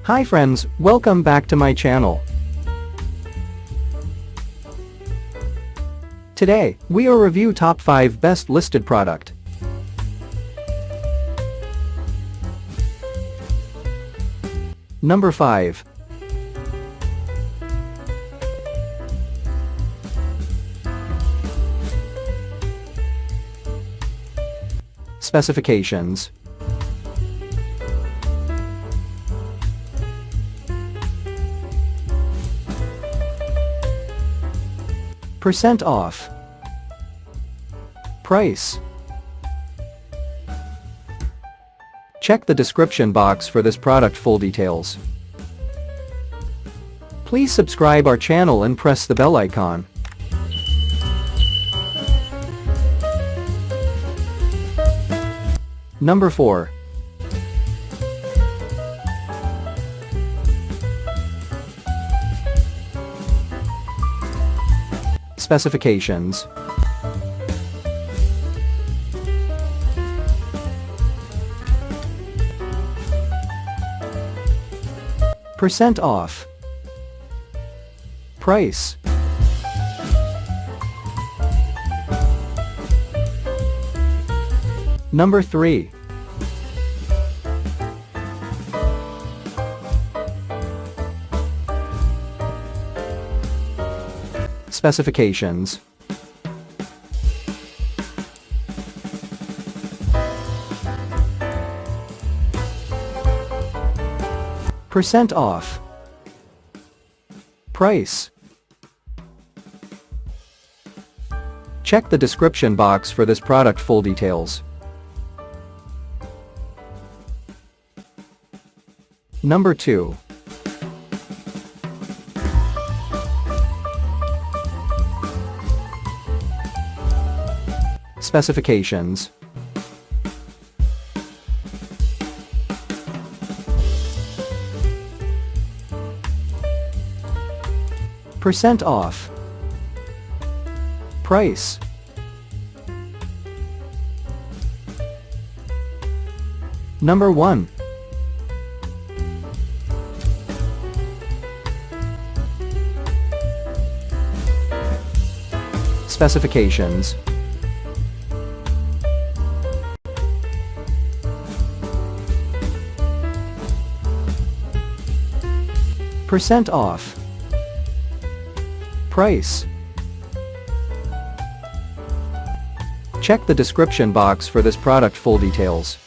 Hi friends, welcome back to my channel. Today, we will review top 5 best listed product. Number 5. Specifications. Percent off. Price. Check the description box for this product full details. Please subscribe our channel and press the bell icon. Number 4. Specifications. Percent off. Price. Number 3. Specifications. Percent off. Price. Check the description box for this product full details. Number 2. Specifications. Percent off. Price. Number 1. Specifications. Percent off. Price. Check the description box for this product full details.